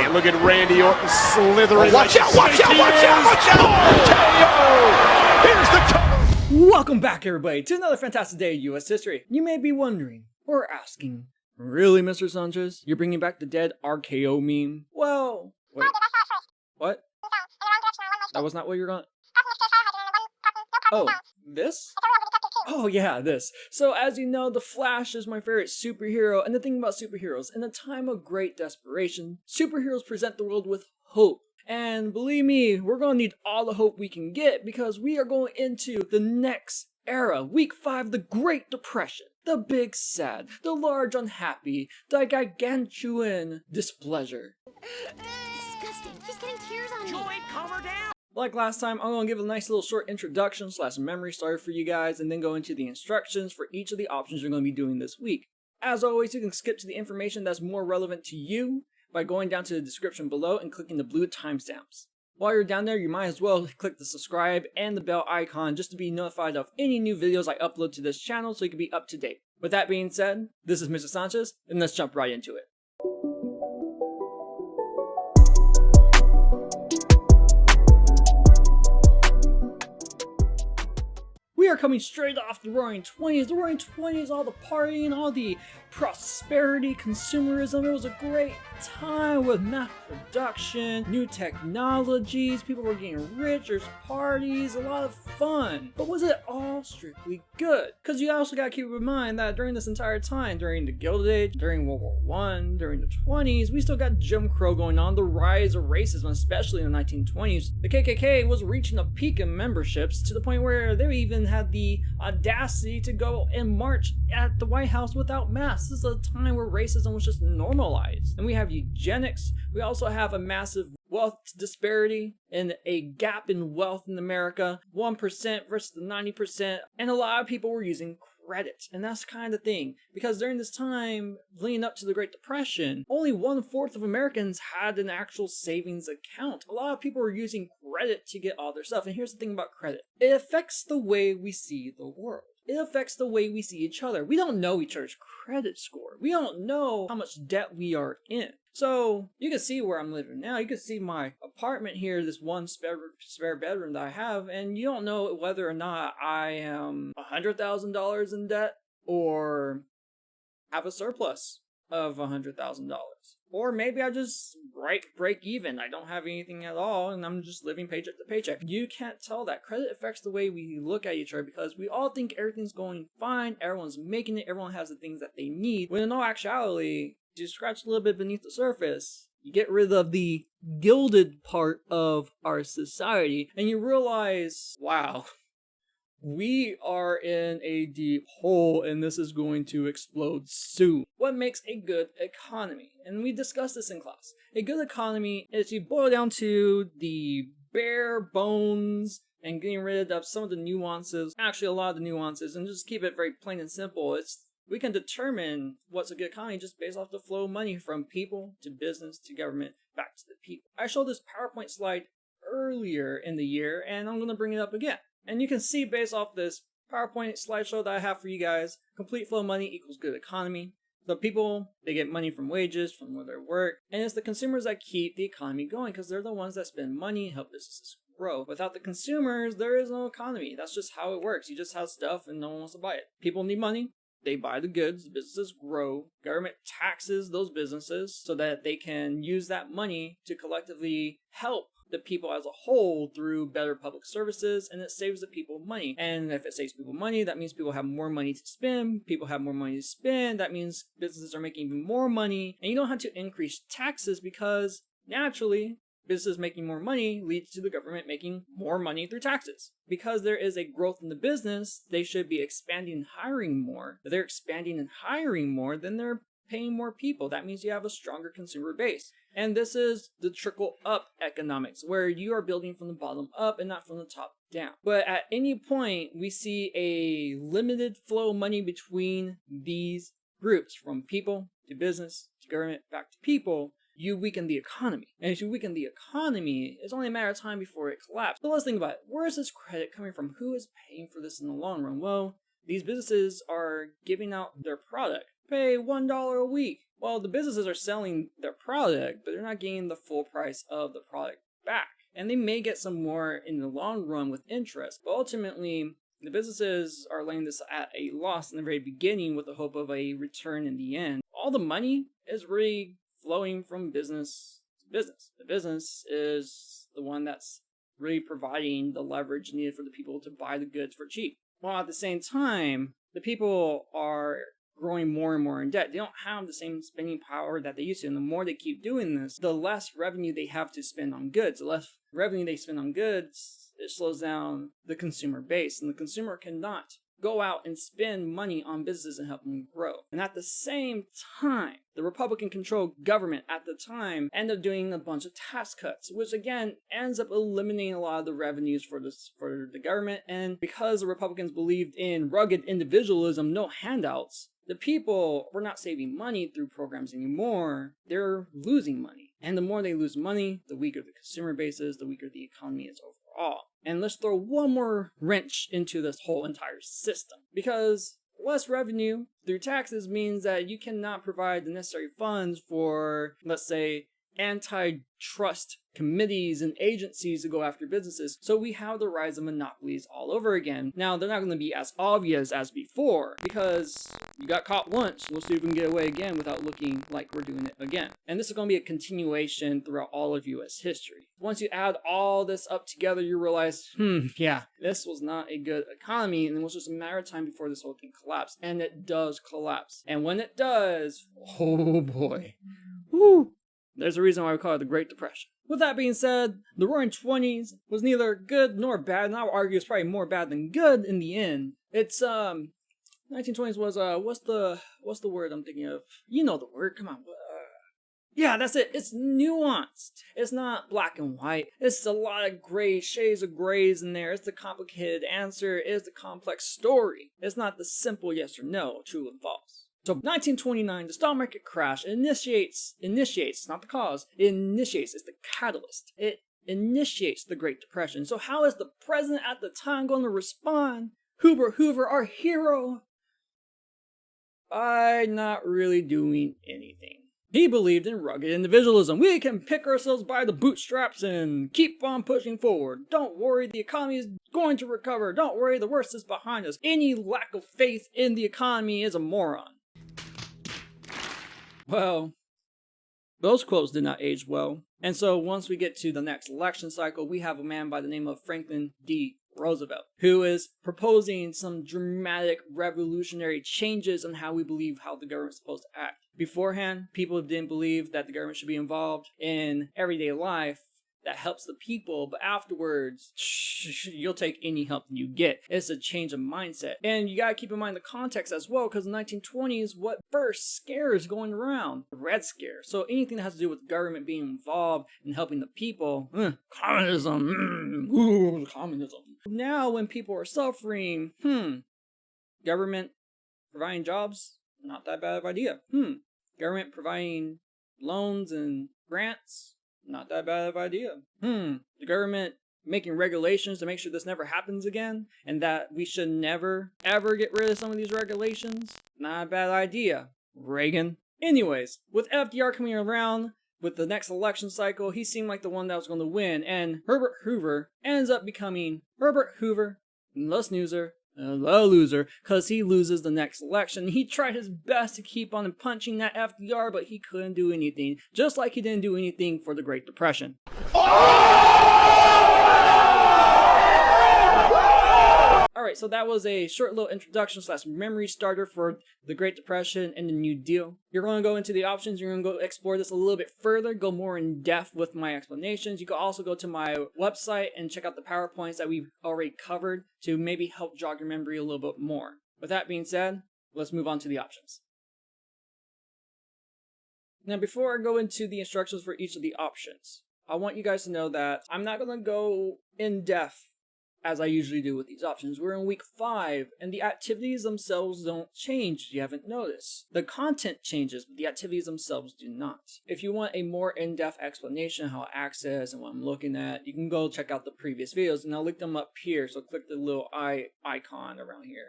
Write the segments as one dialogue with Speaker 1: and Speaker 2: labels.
Speaker 1: Man, look at Randy Orton slithering.
Speaker 2: Watch out, watch out, watch out, watch out!
Speaker 1: KO! Here's the cover.
Speaker 3: Welcome back, everybody, to another fantastic day of U.S. history. You may be wondering, or asking, really, Mr. Sanchez? You're bringing back the dead RKO meme? Well, wait. What? That was not what you're going... Oh, this? Oh yeah, this. So as you know, The Flash is my favorite superhero, and the thing about superheroes, in a time of great desperation, superheroes present the world with hope. And believe me, we're going to need all the hope we can get because we are going into the next era, week 5, the Great Depression, the big sad, the large unhappy, the gargantuan displeasure.
Speaker 4: Disgusting. He's getting tears on me.
Speaker 2: Joy, calm her down!
Speaker 3: Like last time, I'm going to give a nice little short introduction / memory starter for you guys and then go into the instructions for each of the options you're going to be doing this week. As always, you can skip to the information that's more relevant to you by going down to the description below and clicking the blue timestamps. While you're down there, you might as well click the subscribe and the bell icon just to be notified of any new videos I upload to this channel so you can be up to date. With that being said, this is Mr. Sanchez, and let's jump right into it. We are coming straight off the Roaring 20s. The Roaring 20s, all the partying, all the prosperity, consumerism. It was a great time with mass production, new technologies, people were getting rich, there's parties, a lot of fun. But was it all strictly good? Because you also got to keep in mind that during this entire time, during the Gilded Age, during World War I, during the 20s, we still got Jim Crow going on, the rise of racism, especially in the 1920s. The KKK was reaching a peak in memberships to the point where they even had the audacity to go and march at the White House without masks. This is a time where racism was just normalized. And we have eugenics. We also have a massive wealth disparity and a gap in wealth in America. 1% versus the 90%. And a lot of people were using credit. And that's kind of the thing. Because during this time, leading up to the Great Depression, only 1/4 of Americans had an actual savings account. A lot of people were using credit to get all their stuff. And here's the thing about credit. It affects the way we see the world. It affects the way we see each other. We don't know each other's credit score. We don't know how much debt we are in. So you can see where I'm living now. You can see my apartment here, this one spare bedroom that I have, and you don't know whether or not I am $100,000 in debt or have a surplus of $100,000. Or maybe I just break even. I don't have anything at all and I'm just living paycheck to paycheck. You can't tell that. Credit affects the way we look at each other because we all think everything's going fine, everyone's making it, everyone has the things that they need. When in all actuality, you scratch a little bit beneath the surface, you get rid of the gilded part of our society and you realize, wow, we are in a deep hole and this is going to explode soon. What makes a good economy? And we discussed this in class. A good economy is, you boil down to the bare bones and getting rid of some of the nuances, actually a lot of the nuances, and just keep it very plain and simple. We can determine what's a good economy just based off the flow of money from people to business to government back to the people. I showed this PowerPoint slide earlier in the year and I'm going to bring it up again. And you can see based off this PowerPoint slideshow that I have for you guys, complete flow of money equals good economy. The people, they get money from wages, from where they work, and it's the consumers that keep the economy going because they're the ones that spend money and help businesses grow. Without the consumers, there is no economy. That's just how it works. You just have stuff and no one wants to buy it. People need money. They buy the goods, businesses grow, government taxes those businesses so that they can use that money to collectively help the people as a whole through better public services, and it saves the people money. And if it saves people money, that means people have more money to spend. People have more money to spend. That means businesses are making even more money. And you don't have to increase taxes because naturally, businesses making more money leads to the government making more money through taxes. Because there is a growth in the business, they should be expanding and hiring more. If they're expanding and hiring more, then they're paying more people. That means you have a stronger consumer base. And this is the trickle-up economics, where you are building from the bottom up and not from the top down. But at any point, we see a limited flow of money between these groups, from people to business to government back to people. You weaken the economy. And if you weaken the economy, it's only a matter of time before it collapses. So let's think about it. Where is this credit coming from? Who is paying for this in the long run? Well, these businesses are giving out their product. pay $1 a week. Well, the businesses are selling their product, but they're not getting the full price of the product back. And they may get some more in the long run with interest, but ultimately, the businesses are laying this at a loss in the very beginning with the hope of a return in the end. All the money is really flowing from business to business. The business is the one that's really providing the leverage needed for the people to buy the goods for cheap. While at the same time, the people are growing more and more in debt. They don't have the same spending power that they used to. And the more they keep doing this, the less revenue they have to spend on goods. The less revenue they spend on goods, it slows down the consumer base. And the consumer cannot go out and spend money on businesses and help them grow. And at the same time, the Republican-controlled government at the time ended up doing a bunch of tax cuts, which again ends up eliminating a lot of the revenues for the government. And because the Republicans believed in rugged individualism, no handouts, the people were not saving money through programs anymore. They're losing money. And the more they lose money, the weaker the consumer base is, the weaker the economy is overall. And let's throw one more wrench into this whole entire system. Because less revenue through taxes means that you cannot provide the necessary funds for, let's say, antitrust committees and agencies to go after businesses. So we have the rise of monopolies all over again. Now, they're not going to be as obvious as before because you got caught once. We'll see if we can get away again without looking like we're doing it again. And this is going to be a continuation throughout all of U.S. history. Once you add all this up together, you realize, yeah, this was not a good economy, and it was just a matter of time before this whole thing collapsed. And it does collapse. And when it does, oh boy, whoo, there's a reason why we call it the Great Depression. With that being said, the Roaring Twenties was neither good nor bad, and I would argue it's probably more bad than good in the end. It's 1920s was what's the word I'm thinking of? You know the word. Come on. Yeah, that's it. It's nuanced. It's not black and white. It's a lot of gray shades of grays in there. It's the complicated answer. It's the complex story. It's not the simple yes or no, true and false. So 1929, the stock market crash initiates, not the cause, it initiates, it's the catalyst. It initiates the Great Depression. So how is the president at the time going to respond? Hoover, our hero, by not really doing anything. He believed in rugged individualism. We can pick ourselves by the bootstraps and keep on pushing forward. Don't worry, the economy is going to recover. Don't worry, the worst is behind us. Any lack of faith in the economy is a moron. Well, those quotes did not age well. And so once we get to the next election cycle, we have a man by the name of Franklin D. Roosevelt, who is proposing some dramatic revolutionary changes in how we believe how the government's supposed to act. Beforehand, people didn't believe that the government should be involved in everyday life that helps the people, but afterwards, you'll take any help you get. It's a change of mindset. And you gotta keep in mind the context as well, because in the 1920s, what first scare is going around? The Red Scare. So anything that has to do with government being involved and helping the people, communism, communism. Now when people are suffering, government providing jobs, not that bad of an idea. Government providing loans and grants, not that bad of an idea. The government making regulations to make sure this never happens again, and that we should never, ever get rid of some of these regulations, not a bad idea. Reagan. Anyways, with FDR coming around with the next election cycle, he seemed like the one that was going to win, and Herbert Hoover ends up becoming Herbert Hoover, the snoozer, the loser, because he loses the next election. He tried his best to keep on punching that FDR, but he couldn't do anything, just like he didn't do anything for the Great Depression. Alright, so that was a short little introduction / memory starter for the Great Depression and the New Deal. You're going to go into the options, you're going to go explore this a little bit further, go more in depth with my explanations. You can also go to my website and check out the PowerPoints that we've already covered to maybe help jog your memory a little bit more. With that being said, let's move on to the options. Now, before I go into the instructions for each of the options, I want you guys to know that I'm not going to go in depth as I usually do with these options. We're in week 5, and the activities themselves don't change if you haven't noticed. The content changes, but the activities themselves do not. If you want a more in-depth explanation of how I access and what I'm looking at, you can go check out the previous videos, and I'll link them up here, so click the little icon around here.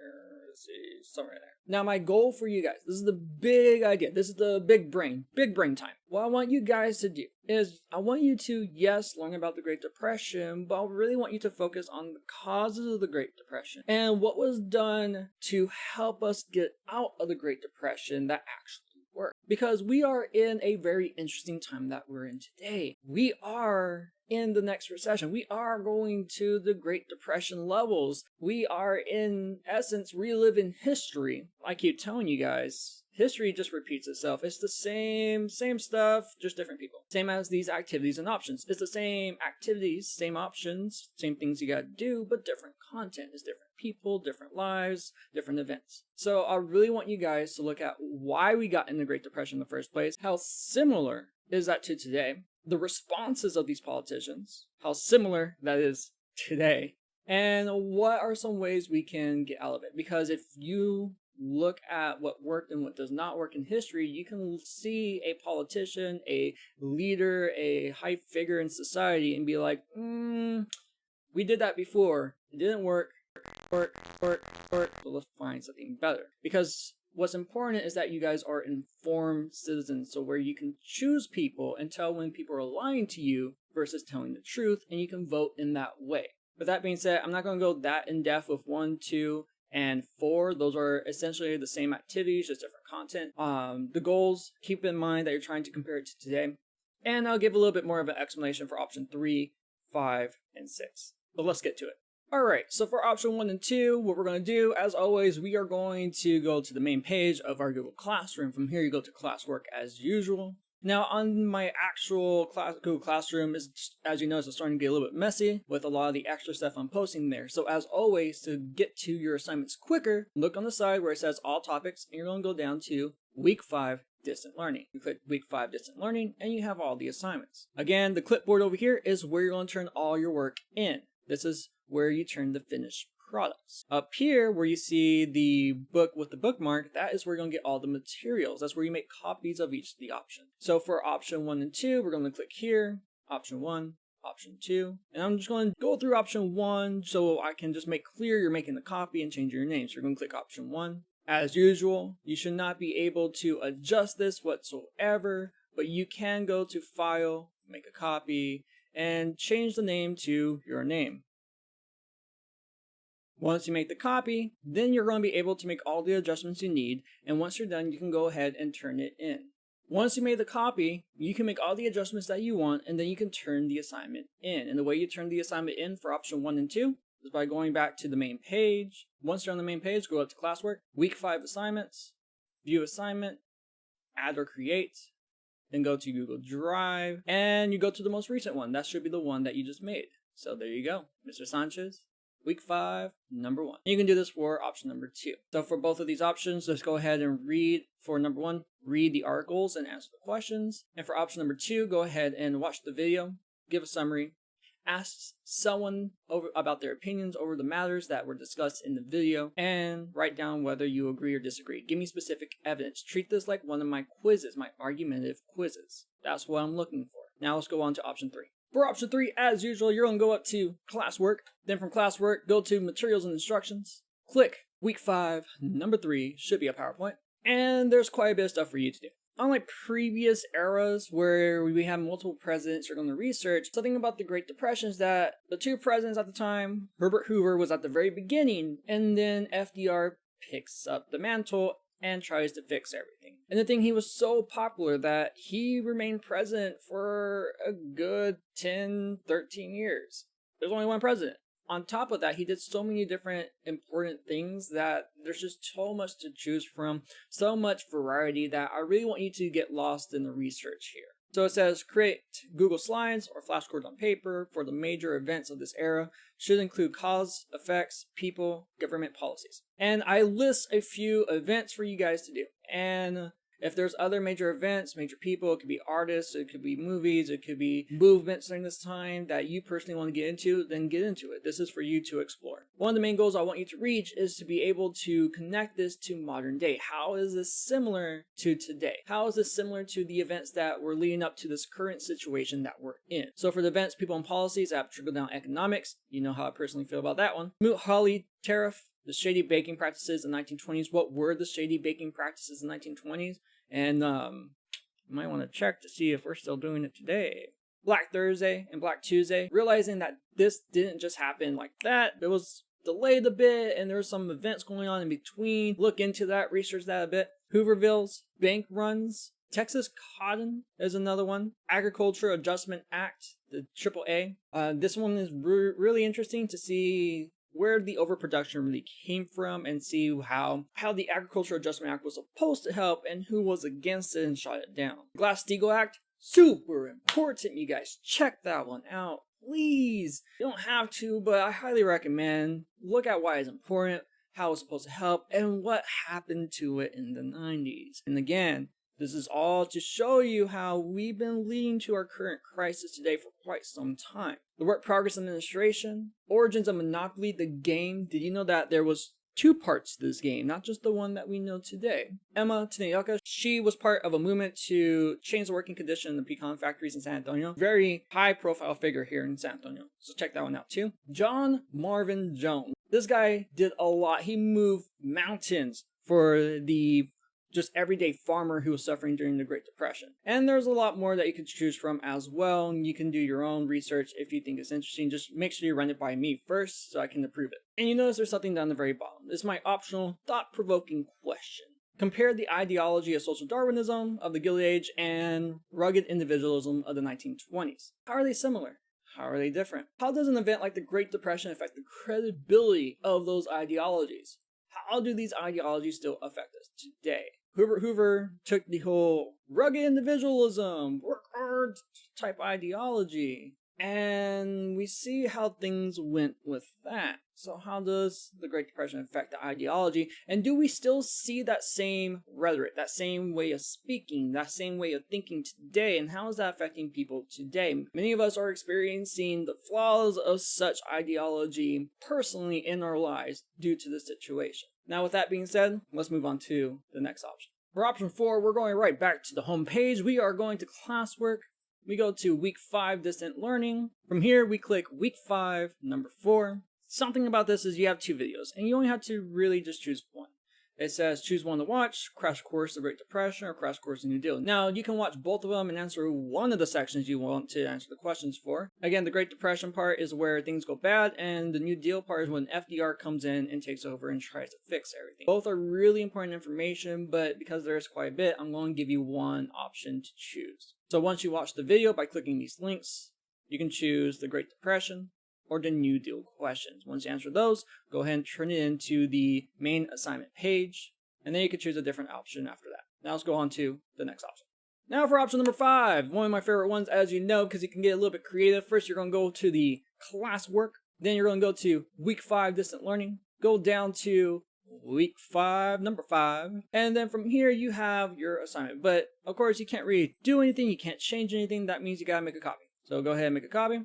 Speaker 3: let's see, somewhere in there. Now, my goal for you guys, this is the big idea. This is the big brain time. What I want you guys to do is I want you to, yes, learn about the Great Depression, but I really want you to focus on the causes of the Great Depression and what was done to help us get out of the Great Depression that actually worked. Because we are in a very interesting time that we're in today. We are in the next recession. We are going to the Great Depression levels. We are, in essence, reliving history. I keep telling you guys, history just repeats itself. It's the same stuff, just different people. Same as these activities and options. It's the same activities, same options, same things you gotta do, but different content. It's different people, different lives, different events. So I really want you guys to look at why we got in the Great Depression in the first place, how similar is that to today, the responses of these politicians, how similar that is today, and what are some ways we can get out of it. Because if you look at what worked and what does not work in history, you can see a politician, a leader, a high figure in society and be like, we did that before, it didn't work, so let's find something better. Because what's important is that you guys are informed citizens, so where you can choose people and tell when people are lying to you versus telling the truth, and you can vote in that way. With that being said, I'm not going to go that in depth with 1, 2, and 4. Those are essentially the same activities, just different content. The goals, keep in mind that you're trying to compare it to today. And I'll give a little bit more of an explanation for option 3, 5, and 6. But let's get to it. Alright, so for option 1 and 2, what we're going to do, as always, we are going to go to the main page of our Google Classroom. From here, you go to classwork as usual. Now, on my actual Google Classroom, as you notice, it's starting to get a little bit messy with a lot of the extra stuff I'm posting there. So as always, to get to your assignments quicker, look on the side where it says all topics, and you're going to go down to week 5 distant learning. You click week 5 distant learning, and you have all the assignments. Again, the clipboard over here is where you're going to turn all your work in. This is where you turn the finished products. Up here, where you see the book with the bookmark, that is where you're going to get all the materials. That's where you make copies of each of the options. So for option 1 and 2, we're going to click here, option 1, option 2, and I'm just going to go through option 1 so I can just make clear you're making the copy and change your name. So you're going to click option 1. As usual, you should not be able to adjust this whatsoever, but you can go to File, make a copy, and change the name to your name. Once you make the copy, then you're going to be able to make all the adjustments you need, and once you're done, you can go ahead and turn it in. Once you made the copy, you can make all the adjustments that you want, and then you can turn the assignment in. And the way you turn the assignment in for option 1 and 2 is by going back to the main page. Once you're on the main page, go up to classwork, week 5 assignments, view assignment, add or create, then go to Google Drive, and you go to the most recent one. That should be the one that you just made. So there you go, Mr. Sanchez. Week 5, number 1. You can do this for option number 2. So for both of these options, let's go ahead and read, for number 1, read the articles and answer the questions. And for option number 2, go ahead and watch the video, give a summary, ask someone about their opinions over the matters that were discussed in the video, and write down whether you agree or disagree. Give me specific evidence. Treat this like one of my quizzes, my argumentative quizzes. That's what I'm looking for. Now let's go on to option 3. For option 3, as usual, you're going to go up to classwork. Then from classwork, go to materials and instructions. Click week 5, number 3, should be a PowerPoint. And there's quite a bit of stuff for you to do. Unlike previous eras where we have multiple presidents you're going to research, something about the Great Depression is that the 2 presidents at the time, Herbert Hoover was at the very beginning, and then FDR picks up the mantle and tries to fix everything. And the thing, he was so popular that he remained president for a good 10, 13 years. There's only one president. On top of that, he did so many different important things that there's just so much to choose from, so much variety that I really want you to get lost in the research here. So it says, create Google Slides or flashcards on paper for the major events of this era. Should include cause, effects, people, government policies. And I list a few events for you guys to do. And if there's other major events, major people, it could be artists, it could be movies, it could be movements during this time that you personally want to get into, then get into it. This is for you to explore. One of the main goals I want you to reach is to be able to connect this to modern day. How is this similar to today? How is this similar to the events that were leading up to this current situation that we're in? So for the events, people, and policies, I have trickle-down economics. You know how I personally feel about that one. Smoot-Hawley tariff the shady banking practices in the 1920s. What were the shady banking practices in the 1920s? And you might want to check to see if we're still doing it today. Black Thursday and Black Tuesday, realizing that this didn't just happen like that. It was delayed a bit and there were some events going on in between. Look into that, research that a bit. Hooverville's bank runs. Texas Cotton is another one. Agriculture Adjustment Act, the AAA. This one is really interesting to see where the overproduction really came from and see how the Agriculture Adjustment Act was supposed to help and who was against it and shot it down. Glass-Steagall Act, super important. You guys check that one out, please. You don't have to, but I highly recommend. Look at why it's important, how it's supposed to help, and what happened to it in the 90s. And again, this is all to show you how we've been leading to our current crisis today for quite some time. The Work Progress Administration, origins of monopoly, the game. Did you know that there was 2 parts to this game, not just the one that we know today? Emma Tinayoka, she was part of a movement to change the working condition in the pecan factories in San Antonio. Very high profile figure here in San Antonio, so check that one out too. John Marvin Jones. This guy did a lot. He moved mountains for the just everyday farmer who was suffering during the Great Depression. And there's a lot more that you can choose from as well. And you can do your own research if you think it's interesting. Just make sure you run it by me first so I can approve it. And you notice there's something down the very bottom. This is my optional thought-provoking question. Compare the ideology of social Darwinism of the Gilded Age and rugged individualism of the 1920s. How are they similar? How are they different? How does an event like the Great Depression affect the credibility of those ideologies? How do these ideologies still affect us today? Hoover took the whole rugged individualism, work hard type ideology, and we see how things went with that. So how does the Great Depression affect the ideology? And do we still see that same rhetoric, that same way of speaking, that same way of thinking today? And how is that affecting people today? Many of us are experiencing the flaws of such ideology personally in our lives due to the situation. Now, with that being said, let's move on to the next option. For option 4, we're going right back to the home page. We are going to classwork. We go to week 5 distant learning. From here, we click week 5, number 4. Something about this is you have 2 videos, and you only have to really just choose one. It says choose one to watch, Crash Course the Great Depression or Crash Course the New Deal. Now, you can watch both of them and answer one of the sections you want to answer the questions for. Again, the Great Depression part is where things go bad, and the New Deal part is when FDR comes in and takes over and tries to fix everything. Both are really important information, but because there's quite a bit, I'm going to give you one option to choose. So once you watch the video by clicking these links, you can choose the Great Depression or the New Deal questions. Once you answer those, go ahead and turn it into the main assignment page, and then you can choose a different option after that. Now let's go on to the next option. Now for option number 5, one of my favorite ones, as you know, because you can get a little bit creative. First, you're going to go to the classwork, then you're going to go to week 5 distant learning, go down to week 5, number 5, and then from here you have your assignment. But of course, you can't really do anything, you can't change anything. That means you gotta make a copy. So go ahead and make a copy.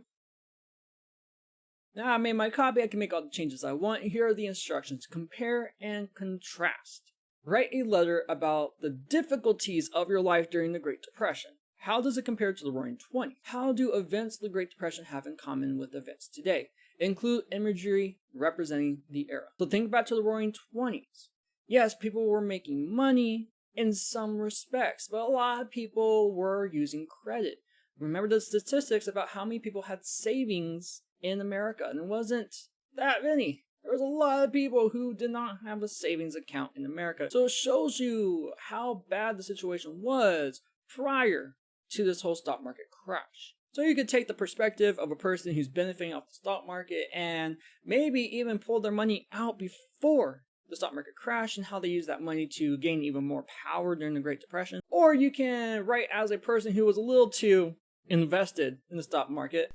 Speaker 3: Now I made my copy, I can make all the changes I want. Here are the instructions. Compare and contrast. Write a letter about the difficulties of your life during the Great Depression. How does it compare to the Roaring '20s? How do events of the Great Depression have in common with events today? Include imagery representing the era. So think back to the Roaring '20s. Yes, people were making money in some respects, but a lot of people were using credit. Remember the statistics about how many people had savings in America, and it wasn't that many. There was a lot of people who did not have a savings account in America. So it shows you how bad the situation was prior to this whole stock market crash. So you could take the perspective of a person who's benefiting off the stock market and maybe even pull their money out before the stock market crash and how they use that money to gain even more power during the Great Depression. Or you can write as a person who was a little too invested in the stock market,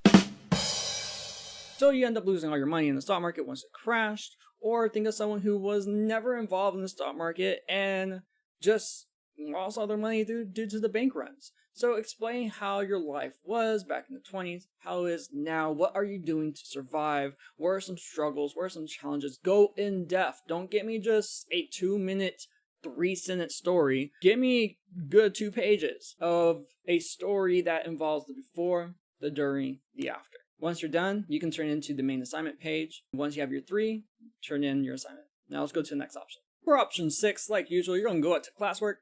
Speaker 3: so you end up losing all your money in the stock market once it crashed. Or think of someone who was never involved in the stock market and just lost all their money due to the bank runs. So explain how your life was back in the 20s, how it is now, what are you doing to survive, what are some struggles, what are some challenges. Go in depth. Don't get me just a 2-minute, 3-sentence story. Give me good 2 pages of a story that involves the before, the during, the after. Once you're done, you can turn it into the main assignment page. Once you have your 3, turn in your assignment. Now let's go to the next option. For option 6, like usual, you're going to go up to classwork,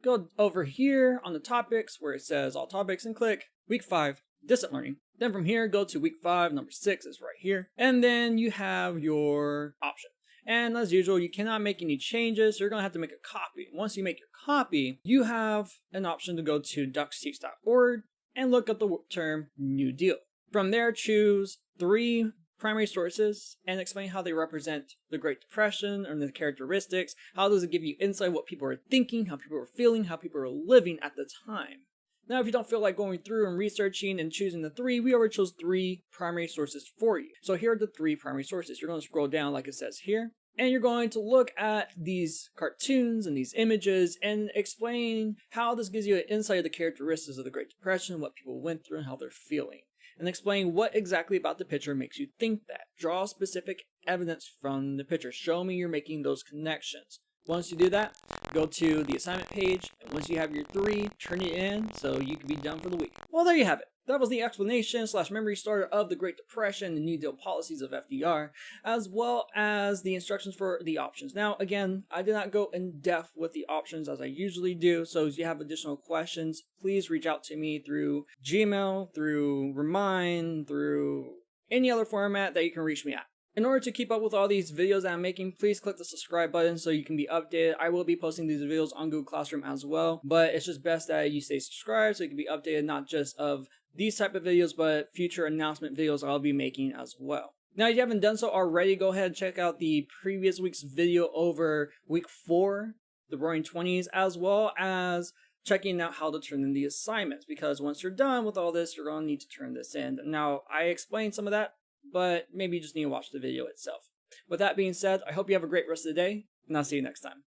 Speaker 3: go over here on the topics where it says all topics and click week 5, distant learning. Then from here, go to week 5, number 6 is right here. And then you have your option. And as usual, you cannot make any changes, so you're going to have to make a copy. Once you make your copy, you have an option to go to ducksteach.org and look up the term New Deal. From there, choose 3 primary sources and explain how they represent the Great Depression and the characteristics. How does it give you insight what people are thinking, how people are feeling, how people are living at the time. Now, if you don't feel like going through and researching and choosing the 3, we already chose 3 primary sources for you. So here are the 3 primary sources. You're going to scroll down like it says here, and you're going to look at these cartoons and these images and explain how this gives you an insight of the characteristics of the Great Depression, what people went through and how they're feeling. And explain what exactly about the picture makes you think that. Draw specific evidence from the picture. Show me you're making those connections. Once you do that, go to the assignment page, and once you have your 3, turn it in so you can be done for the week. Well, there you have it. That was the explanation / memory starter of the Great Depression and New Deal policies of FDR, as well as the instructions for the options. Now, again, I did not go in depth with the options as I usually do, so if you have additional questions, please reach out to me through Gmail, through Remind, through any other format that you can reach me at. In order to keep up with all these videos that I'm making, please click the subscribe button so you can be updated. I will be posting these videos on Google Classroom as well, but it's just best that you stay subscribed so you can be updated not just of these type of videos, but future announcement videos I'll be making as well. Now, if you haven't done so already, go ahead and check out the previous week's video over week 4, the Roaring 20s, as well as checking out how to turn in the assignments, because once you're done with all this, you're going to need to turn this in. Now, I explained some of that, but maybe you just need to watch the video itself. With that being said, I hope you have a great rest of the day, and I'll see you next time.